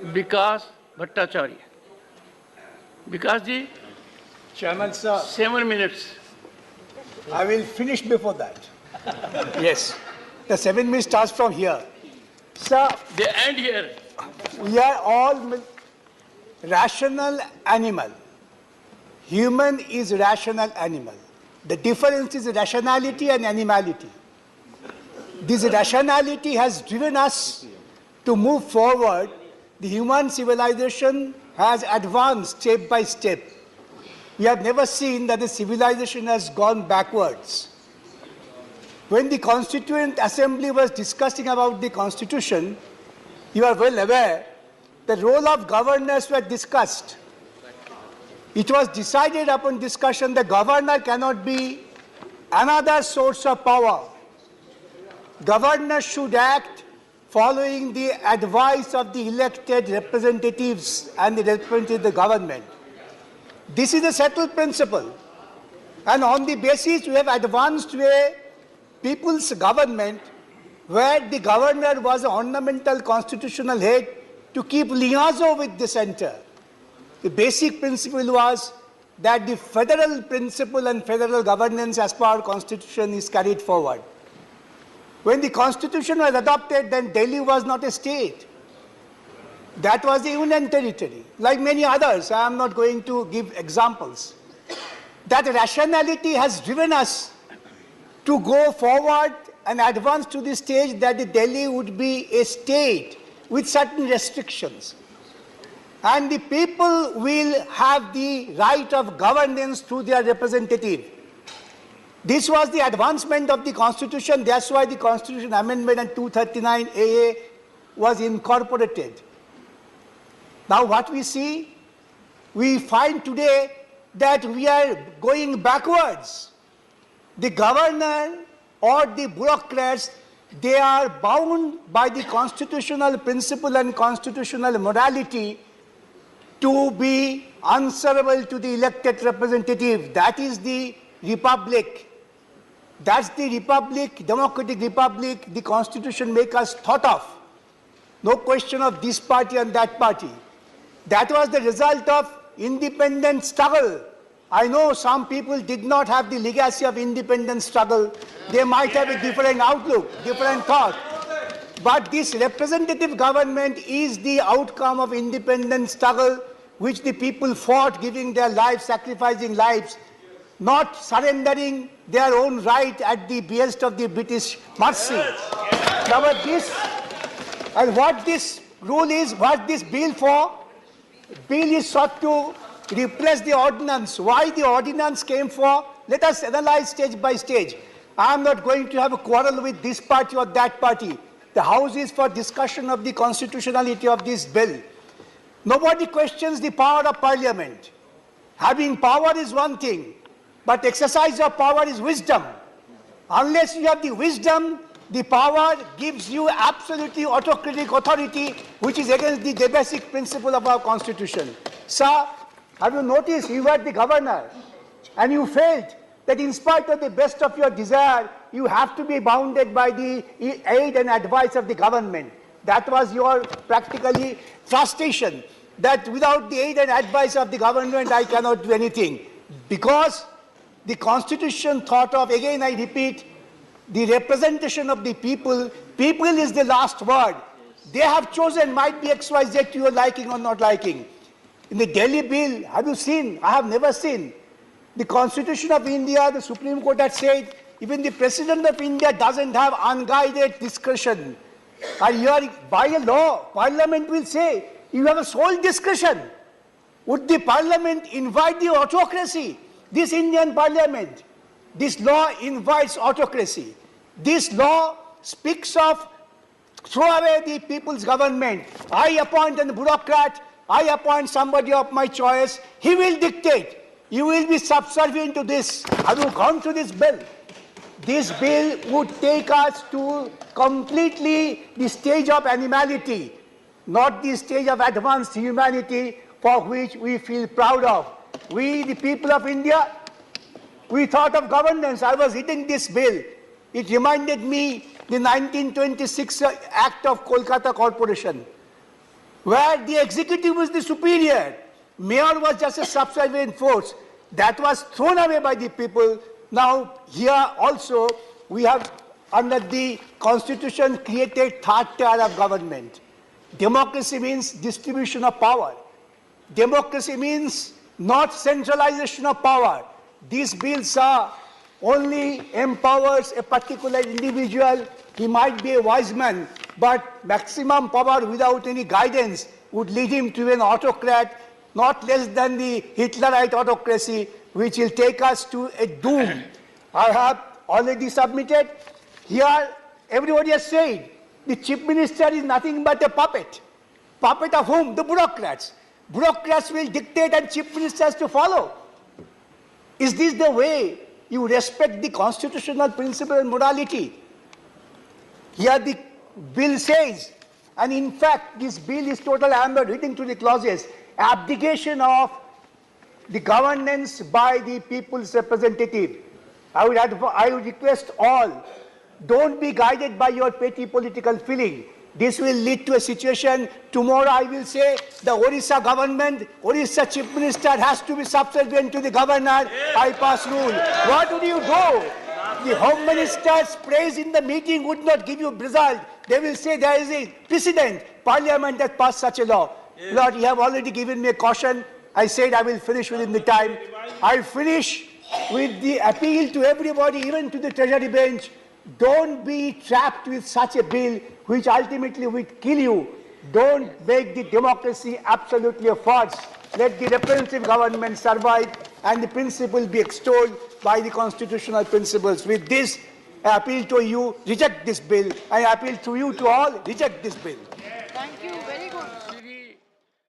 Vikas Bhattacharya. Vikas ji, Chairman, sir, 7 minutes. I will finish before that. Yes. The 7 minutes starts from here. Sir, They end here. we are all rational animal. Human is rational animal. The difference is rationality and animality. This rationality has driven us to move forward. The human civilization has advanced step by step. We have never seen that the civilization has gone backwards. When the Constituent Assembly was discussing about the Constitution, you are well aware the role of governors were discussed. It was decided upon discussion the governor cannot be another source of power. Governors should act following the advice of the elected representatives and the representative of the government. This is a settled principle. And on the basis we have advanced to a people's government where the governor was an ornamental constitutional head to keep liaison with the center. The basic principle was that the federal principle and federal governance as per our constitution is carried forward. When the constitution was adopted, then Delhi was not a state. That was the union territory. Like many others, I am not going to give examples. That rationality has driven us to go forward and advance to the stage that the Delhi would be a state with certain restrictions. And the people will have the right of governance through their representative. This was the advancement of the Constitution. That's why the Constitution Amendment and 239 AA was incorporated. Now what we see, we find today that we are going backwards. The governor or the bureaucrats, they are bound by the constitutional principle and constitutional morality to be answerable to the elected representative. That is the republic. That's the republic, democratic republic, the constitution makes us thought of. No question of this party and that party. That was the result of independent struggle. I know some people did not have the legacy of independent struggle. They might have a different outlook, different thought. But this representative government is the outcome of independent struggle which the people fought, giving their lives, sacrificing lives, not surrendering their own right at the behest of the British mercy. Now, this, and what this rule is, what this bill for? Bill is sought to replace the ordinance. Why the ordinance came for? Let us analyze stage by stage. I am not going to have a quarrel with this party or that party. The House is for discussion of the constitutionality of this bill. Nobody questions the power of Parliament. Having power is one thing, but exercise of power is wisdom. Unless you have the wisdom, the power gives you absolutely autocratic authority, which is against the basic principle of our constitution. Sir, have you noticed you were the governor and you felt that in spite of the best of your desire, you have to be bounded by the aid and advice of the government. That was your practically frustration, that without the aid and advice of the government, I cannot do anything. Because the constitution thought of, again I repeat, the representation of the people. People is the last word. They have chosen, might be XYZ to your liking or not liking. In the Delhi bill, have you seen? I have never seen. The Constitution of India, the Supreme Court had said, even the President of India doesn't have unguided discretion. And here, by a law, Parliament will say, you have a sole discretion. Would the Parliament invite the autocracy? This Indian Parliament, this law invites autocracy. This law speaks of throw away the people's government. I appoint a bureaucrat, I appoint somebody of my choice, he will dictate. You will be subservient to this. Have you gone through this bill? This bill would take us to completely the stage of animality, not the stage of advanced humanity for which we feel proud of. We, the people of India, we thought of governance. I was reading this bill. It reminded me the 1926 Act of Kolkata Corporation. where the executive was the superior. Mayor was just a subservient force. That was thrown away by the people. Now, here also, we have, under the Constitution, created third tier of government. Democracy means distribution of power. Democracy means not centralization of power. These bills are only empowers a particular individual. He might be a wise man, but maximum power without any guidance would lead him to an autocrat, not less than the Hitlerite autocracy, which will take us to a doom. I have already submitted. Here, everybody has said, the chief minister is nothing but a puppet. Puppet of whom? The bureaucrats. Bureaucrats will dictate and chief ministers to follow. Is this the way you respect the constitutional principle and morality? Here the bill says, and in fact this bill is total amber, reading through the clauses, abdication of the governance by the people's representative. I would request all, don't be guided by your petty political feeling. This will lead to a situation, tomorrow I will say the Orissa government, Orissa chief minister has to be subservient to the governor, I pass rule. What would you do? The home minister's praise in the meeting would not give you result. They will say there is a precedent. Parliament has passed such a law. Lord, you have already given me a caution. I said I will finish within the time. I finish with the appeal to everybody, even to the Treasury bench. Don't be trapped with such a bill which ultimately will kill you. Don't make the democracy absolutely a farce. Let the representative government survive and the principle be extolled by the constitutional principles. With this, I appeal to you, reject this bill. I appeal to you to all, reject this bill. Thank you. Very good.